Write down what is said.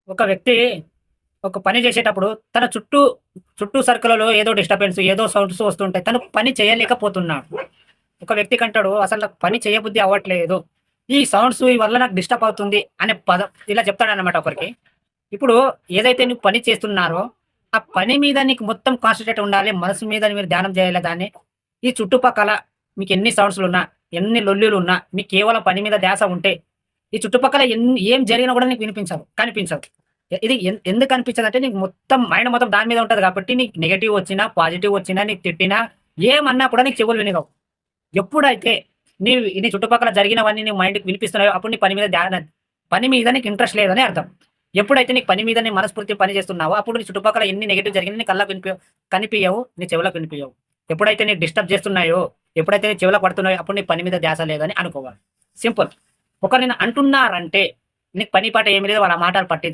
ఒక వ్యక్తి ఒక పని చేసేటప్పుడు తన చుట్టూ సర్కిల్‌లో ఏదో డిస్టర్బెన్స్, ఏదో సౌండ్స్ వస్తుంటాయి. తను పని చేయలేకపోతున్నాడు. ఒక వ్యక్తికి అంటాడు, "అసలు నాకు పని చేయబుద్ధి అవ్వట్లేదు. ఈ సౌండ్స్ వల్ల నాకు డిస్టర్బ్ అవుతుంది" అనే పదం ఇలా చెప్తాడన్నమాట ఒకరికి. ఇప్పుడు ఏదైతే నువ్వు పని చేస్తున్నారో, ఆ పని మీద నీకు మొత్తం కాన్సంట్రేట్ ఉండాలి. మనసు మీద మీరు ధ్యానం చేయాలి దాన్ని. ఈ చుట్టుపక్కల మీకెన్ని సౌండ్స్‌లున్నా, ఎన్ని లొల్లులున్నా, మీకు కేవలం పని మీద ధ్యాస ఉంటే, ఈ చుట్టుపక్కల ఏం జరిగినా కూడా నీకు కనిపించదు. ఇది ఎందుకు అనిపించదంటే నీకు మొత్తం మైండ్ మొత్తం దాని మీద ఉంటది కాబట్టి నీకు నెగెటివ్ వచ్చినా, పాజిటివ్ వచ్చినా, నీకు తిట్టినా, ఏమన్నా కూడా నీకు చెవులు వినగవు. ఎప్పుడైతే నీ చుట్టుపక్కల జరిగినవన్నీ నీ మైండ్‌కి వినిపిస్తున్నాయో అప్పుడు నీ పని మీద నీకు ఇంట్రెస్ట్ లేదని అర్థం. ఎప్పుడైతే నీకు పని మీద నీ మనస్ఫూర్తిగా పని చేస్తున్నావో అప్పుడు నీ చుట్టుపక్కల ఎన్ని నెగెటివ్ జరిగినా నీ కళ్ళకి కనిపియవు. నీ చెవులకు వినిపియవు. ఎప్పుడైతే నీకు డిస్టర్బ్ చేస్తున్నాయో, ఎప్పుడైతే నీ చెవులకు పడుతున్నాయో అప్పుడు నీ పని మీద ధ్యాస లేదని అనుకోవాలి. సింపుల్. ఒకరు నిన్ను అంటున్నారంటే నీకు పని పాట ఏమి లేదు వాళ్ళ మాటలు పట్టించుకో.